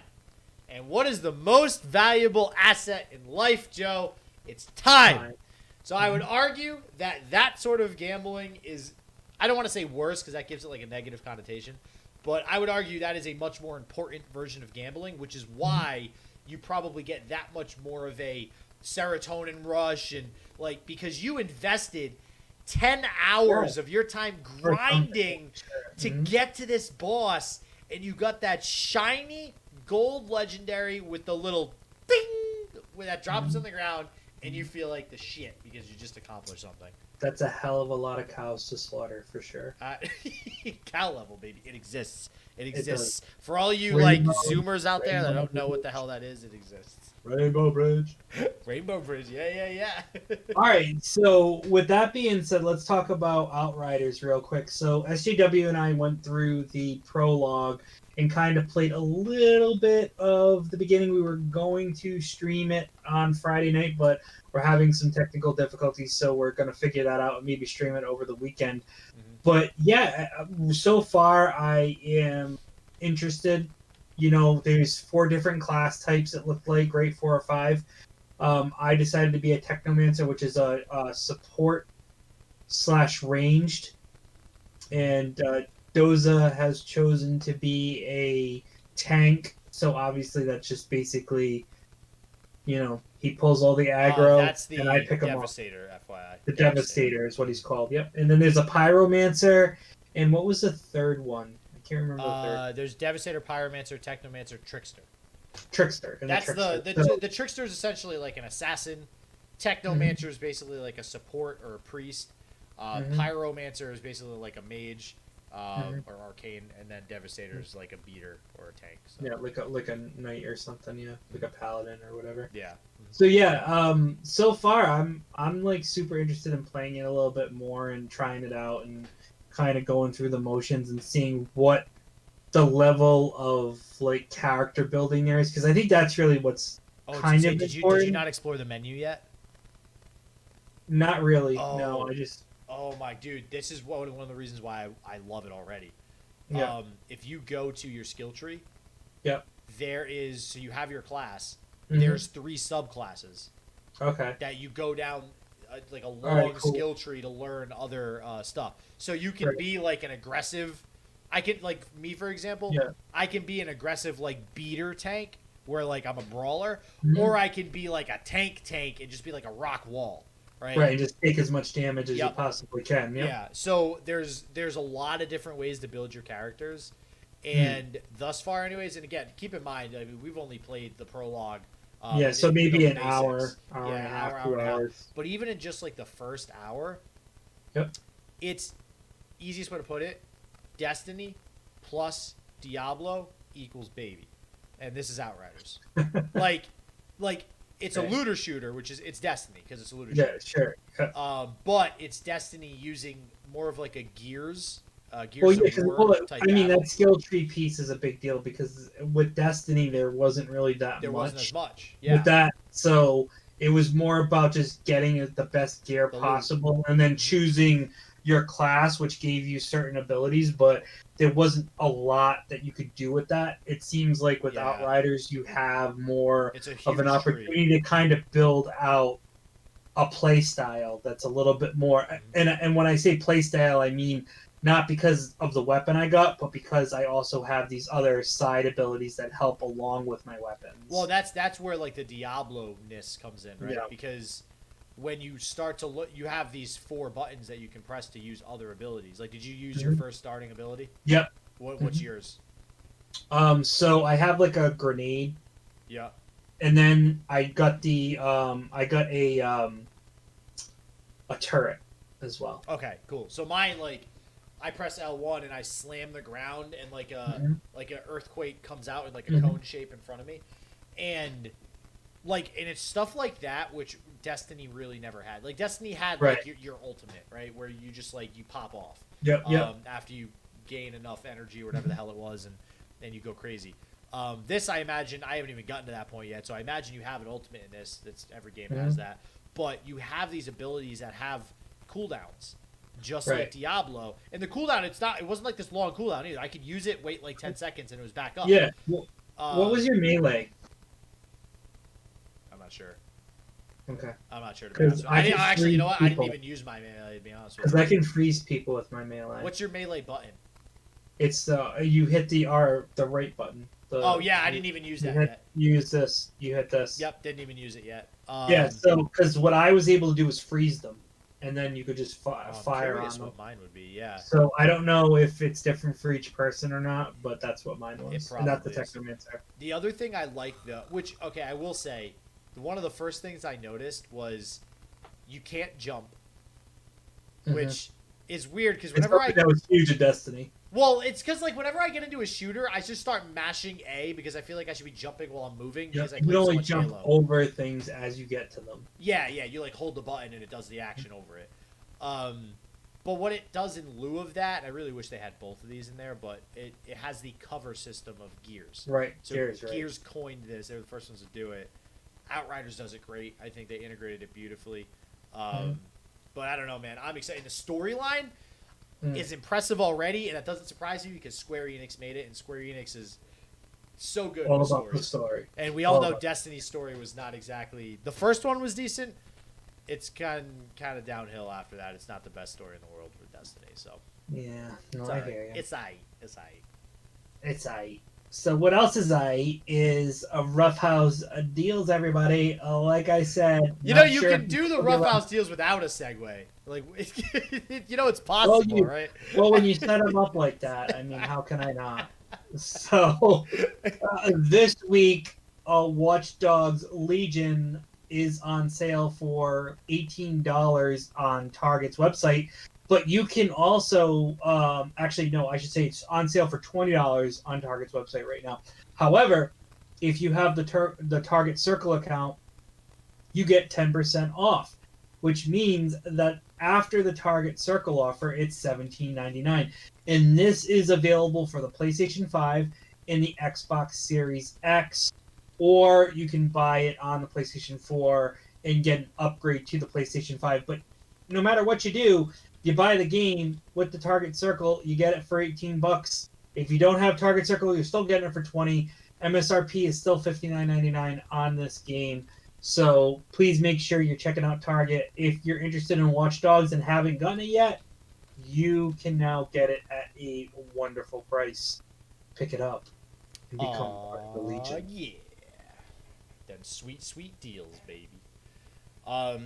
And what is the most valuable asset in life, Joe? It's time. So I would argue that sort of gambling is, I don't want to say worse because that gives it like a negative connotation, but I would argue that is a much more important version of gambling, which is why you probably get that much more of a serotonin rush, and like, because you invested 10 hours of your time grinding to get to this boss, and you got that shiny gold legendary with the little ding where that drops on the ground, and you feel like the shit because you just accomplished something. That's a hell of a lot of cows to slaughter for sure. Cow level, baby. It exists. It exists. For all you like Zoomers out there that don't know what the hell that is, it exists. Rainbow Bridge. Rainbow Bridge. Yeah. All right. So with that being said, let's talk about Outriders real quick. So SJW and I went through the prologue and kind of played a little bit of the beginning. We were going to stream it on Friday night, but we're having some technical difficulties, so we're going to figure that out and maybe stream it over the weekend. But yeah, so far I am interested. You know, there's 4 different class types it looked like, right? 4 or 5. I decided to be a Technomancer, which is a support / ranged. And Doza has chosen to be a tank. So obviously that's just basically, you know, he pulls all the aggro, and I pick him up. Devastator, FYI. The Devastator is what he's called. Yep. And then there's a Pyromancer, and what was the third one? I can't remember the third. There's Devastator, Pyromancer, Technomancer, Trickster. And that's the Trickster is essentially like an assassin. Technomancer is basically like a support or a priest. Pyromancer is basically like a mage. Or arcane, and then Devastator is like a beater or a tank. So. Yeah, like a knight or something. Yeah, like a paladin or whatever. Yeah. So yeah, so far I'm like super interested in playing it a little bit more and trying it out and kind of going through the motions and seeing what the level of like character building there is, because I think that's really what's kind of important. Did you not explore the menu yet? Not really. No, I just. Oh my dude, this is one of the reasons why I love it already. Yeah. If you go to your skill tree, yep, so you have your class. Mm-hmm. There's 3 subclasses. Okay. That you go down like a long skill tree to learn other stuff. So you can be like an aggressive. I can like me for example. Yeah. I can be an aggressive like beater tank where like I'm a brawler, Mm-hmm. or I can be like a tank and just be like a rock wall. Right. Right, and just take as much damage as you possibly can. Yep. Yeah. So there's a lot of different ways to build your characters, and thus far, anyways. And again, keep in mind, I mean, we've only played the prologue. So maybe an basics. hour Yeah, and a half, hour 2 and a half. hours. But even in just like the first hour, yep, it's easiest way to put it: Destiny plus Diablo equals baby, and this is Outriders. like it's a looter shooter, which is it's Destiny because it's a looter shooter. Yeah, sure. Yeah. But it's Destiny using more of like a Gears Well, yeah, of War type I mean, battle. that skill tree piece is a big deal because with Destiny, there wasn't really There much. wasn't as much. Yeah. With that, so it was more about just getting the best gear possible and then choosing your class, which gave you certain abilities, but there wasn't a lot that you could do with that. It seems like with Outriders, you have more of an opportunity to kind of build out a play style that's a little bit more. And when I say play style, I mean not because of the weapon I got, but because I also have these other side abilities that help along with my weapons. Well, that's where like the Diablo-ness comes in, right? Yeah. Because when you start to look, you have these 4 buttons that you can press to use other abilities. Like, did you use your first starting ability? Yep. What's yours? So I have like a grenade. Yeah. And then I got a turret as well. Okay, cool. So mine, like, I press L1 and I slam the ground, and like like an earthquake comes out in like a cone shape in front of me, and it's stuff like that which Destiny really never had. Like Destiny had like your ultimate, right, where you just like you pop off. Yep. After you gain enough energy or whatever the hell it was, and then you go crazy. This, I imagine, I haven't even gotten to that point yet, so I imagine you have an ultimate in this. That's every game has that, but you have these abilities that have cooldowns. Just like Diablo, and the cooldown, it wasn't like this long cooldown either. I could use it, wait like 10 seconds, and it was back up. Yeah. Well, what was your melee? I'm not sure. Okay. I'm not sure. To be honest. Actually, you know what? I didn't even use my melee, to be honest with you. Because I can freeze people with my melee. What's your melee button? It's you hit the right button. I didn't even use that yet. Use this. You hit this. Yep, didn't even use it yet. So because what I was able to do was freeze them. And then you could just fire on them. What mine would be, yeah. So I don't know if it's different for each person or not, but that's what mine was. And that's the Technomancer. The other thing I like, I will say, one of the first things I noticed was you can't jump, which is weird because whenever that was huge in Destiny. Well, it's because like whenever I get into a shooter, I just start mashing A because I feel like I should be jumping while I'm moving. Because I you only so jump Halo. over things as you get to them. Yeah, you like hold the button and it does the action over it. But what it does in lieu of that, and I really wish they had both of these in there, but it has the cover system of Gears. Right. So Gears coined this. They were the first ones to do it. Outriders does it great. I think they integrated it beautifully. But I don't know, man. I'm excited. The storyline is impressive already, and that doesn't surprise me because Square Enix made it, and Square Enix is so good all about the story. And we all know Destiny's story was not exactly... The first one was decent. It's kind of downhill after that. It's not the best story in the world for Destiny, so... Yeah, no, I hear you. It's aight. So what else is aight is a Roughhouse deals, everybody. Like I said... You can do the Roughhouse deals without a segue. Like, it's possible, right? Well, when you set them up like that, I mean, how can I not? So, this week, Watch Dogs Legion is on sale for $18 on Target's website. But you can also, I should say it's on sale for $20 on Target's website right now. However, if you have the Target Circle account, you get 10% off, which means that after the Target Circle offer, it's $17.99. And this is available for the PlayStation 5 and the Xbox Series X, or you can buy it on the PlayStation 4 and get an upgrade to the PlayStation 5. But no matter what you do, you buy the game with the Target Circle, you get it for $18. If you don't have Target Circle, you're still getting it for $20. MSRP is still $59.99 on this game. So please make sure you're checking out Target. If you're interested in Watch Dogs and haven't gotten it yet, you can now get it at a wonderful price. Pick it up and become part of the Legion. Yeah. Them sweet, sweet deals, baby. All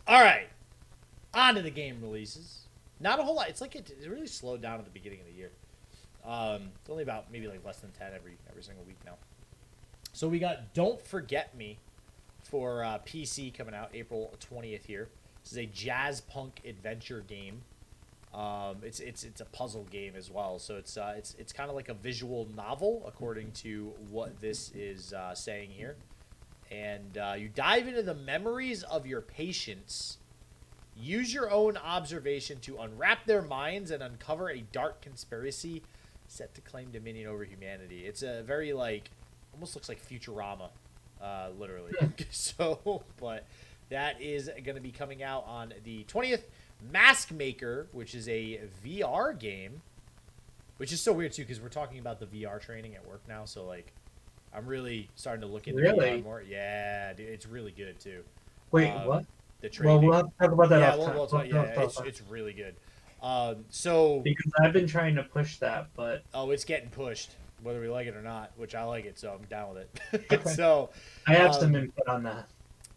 right. On to the game releases. Not a whole lot. It's like it really slowed down at the beginning of the year. It's only about maybe like less than 10 every single week now. So we got Don't Forget Me for PC coming out April 20th here. This is a jazz punk adventure game. It's a puzzle game as well. So it's kind of like a visual novel according to what this is saying here. And you dive into the memories of your patients. Use your own observation to unwrap their minds and uncover a dark conspiracy set to claim dominion over humanity. It's a very, like, almost looks like Futurama, literally. So, but that is going to be coming out on the 20th. Mask Maker, which is a VR game, which is so weird, too, because we're talking about the VR training at work now. So, like, I'm really starting to look into VR more. Yeah, dude, it's really good, too. Wait, what? The training. Well, we'll have to talk about that it's really good. So because I've been trying to push that, but it's getting pushed, whether we like it or not, which I like it, so I'm down with it. Okay. So I have some input on that.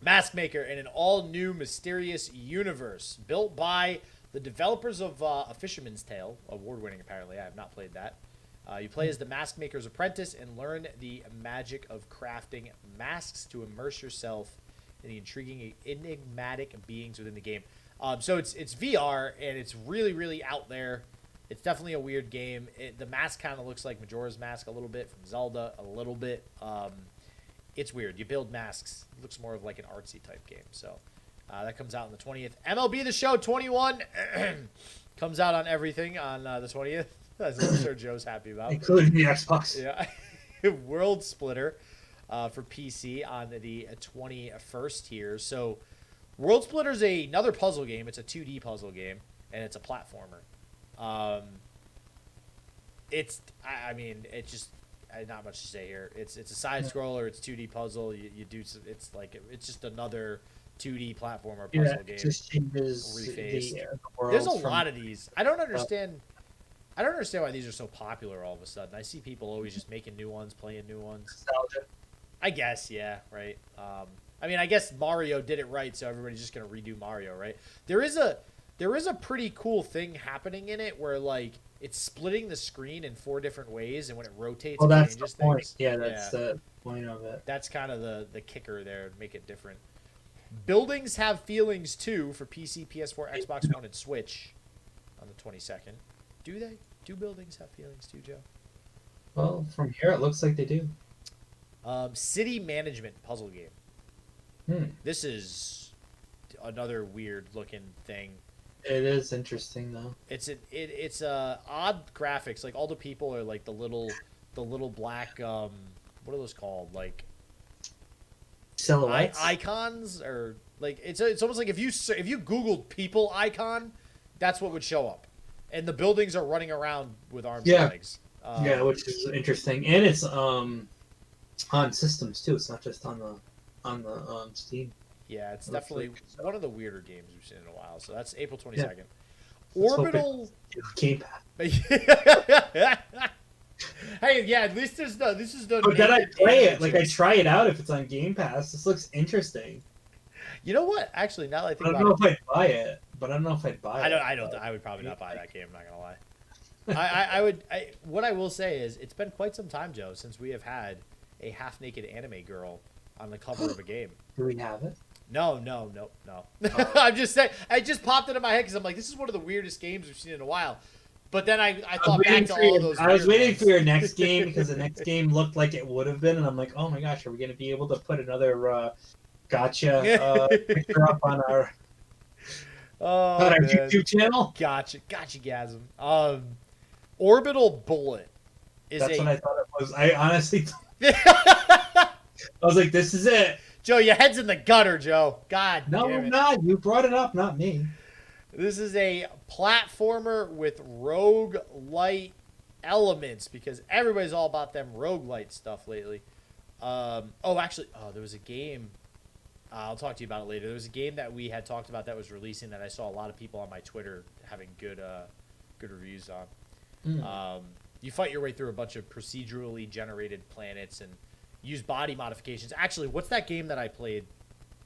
Mask Maker in an all-new mysterious universe built by the developers of A Fisherman's Tale, award-winning apparently. I have not played that. You play as the Mask Maker's apprentice and learn the magic of crafting masks to immerse yourself in the intriguing, enigmatic beings within the game. So it's VR, and it's really, really out there. It's definitely a weird game. The mask kind of looks like Majora's Mask a little bit, from Zelda a little bit. It's weird. You build masks. It looks more of like an artsy type game. So that comes out on the 20th. MLB The Show 21 comes out on everything on the 20th. As I'm sure Joe's happy about. Including the Xbox. Yeah. World Splitter for PC on the 21st here. So World Splitter is another puzzle game. It's a 2D puzzle game, and it's a platformer. It's not much to say here. It's a side scroller. It's 2D puzzle. You do it's just another 2D platformer puzzle game. It just changes the world. There's a lot of these. I don't understand why these are so popular all of a sudden. I see people always just making new ones, playing new ones. Nostalgia. I guess, yeah, right. I guess Mario did it right, so everybody's just gonna redo Mario, right? There is a pretty cool thing happening in it where like it's splitting the screen in 4 different ways, and when it rotates, it changes things. Yeah, that's the point of it. That's kind of the kicker there to make it different. Buildings Have Feelings 2 for PC, PS4, Xbox One, and Switch on the 22nd. Do they? Do buildings have feelings too, Joe? Well, from here it looks like they do. City management puzzle game. This is another weird looking thing. It is interesting though. It's odd graphics. Like all the people are like the little black what are those called? Like silhouettes, icons, or like it's almost like if you Googled people icon, that's what would show up. And the buildings are running around with arms and legs. Which is interesting, and it's on systems too. It's not just on the Steam. Yeah, it's definitely one of the weirder games we've seen in a while. So that's April 22nd. Yeah. Orbital Game Pass. Hey, yeah, at least this is the. But then I play it, like I try it out if it's on Game Pass. This looks interesting. You know what? Actually, now that I think about it, I don't know if I'd buy it, but I don't know if I'd buy it. I would probably not buy that game. I'm not gonna lie. What I will say is, it's been quite some time, Joe, since we have had a half-naked anime girl on the cover of a game. Do we have it? No. I'm just saying. It just popped into my head because I'm like, this is one of the weirdest games we've seen in a while. But then I thought back to all those. I was waiting for your next game because the next game looked like it would have been, and I'm like, oh my gosh, are we going to be able to put another gotcha picture up on our YouTube channel? Gotcha, gasm. Orbital Bullet is That's what I thought it was. I honestly, I was like, this is it. Joe, your head's in the gutter, Joe. God no, damn it. I'm not. You brought it up, not me. This is a platformer with roguelite Elements, because everybody's all about them roguelite stuff lately. There was a game. I'll talk to you about it later. There was a game that we had talked about that was releasing that I saw a lot of people on my Twitter having good reviews on. You fight your way through a bunch of procedurally generated planets and use body modifications. Actually, what's that game that I played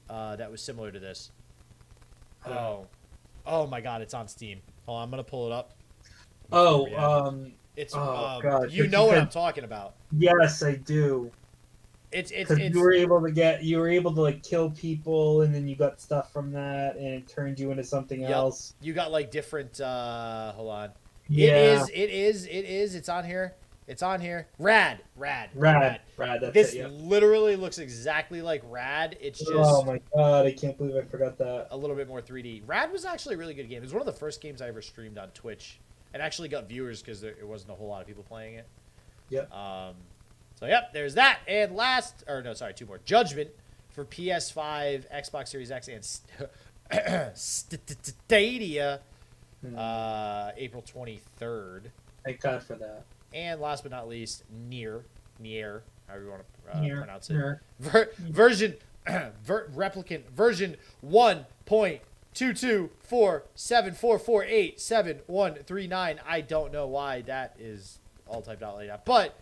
that was similar to this? Oh my God, it's on Steam. Hold on, I'm gonna pull it up. It's God, you know what I'm talking about. Yes, I do. It's you were able to like kill people, and then you got stuff from that, and it turned you into something else. You got like different. Hold on. Yeah. It is. It's on here. It's on here. Rad. That's this it, yep. literally looks exactly like Rad. It's just. Oh my God! I can't believe I forgot that. A little bit more 3D. Rad was actually a really good game. It was one of the first games I ever streamed on Twitch, and actually got viewers because there wasn't a whole lot of people playing it. Yep. So yep, there's that. And two more. Judgment for PS5, Xbox Series X, and Stadia, April 23rd. Thank God for that. And last but not least, Nier, however you want to pronounce it. Replicant version 1.22474487139. I don't know why that is all typed out like that, but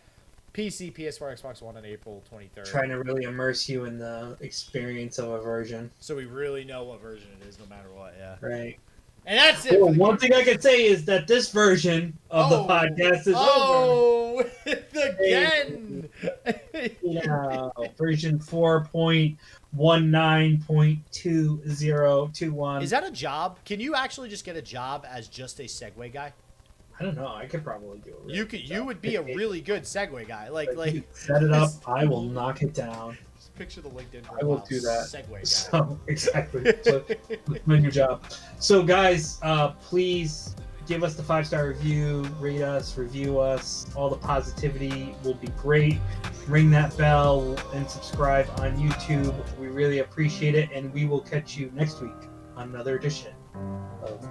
PC, PS4, Xbox One on April 23rd. Trying to really immerse you in the experience of a version. So we really know what version it is, no matter what. Yeah. Right. And that's it. Well, one thing I can say is that this version of the podcast is over. Oh, again. Yeah, version 4.19.2021. Is that a job? Can you actually just get a job as just a Segway guy? I don't know. I could probably do it. You would be a really good Segway guy. Like set it up. I will knock it down. Just picture the LinkedIn profile. I will do that. Segway guy. So exactly. So that's my new job. So guys, please give us the 5-star review, rate us, review us. All the positivity will be great. Ring that bell and subscribe on YouTube. We really appreciate it, and we will catch you next week on another edition of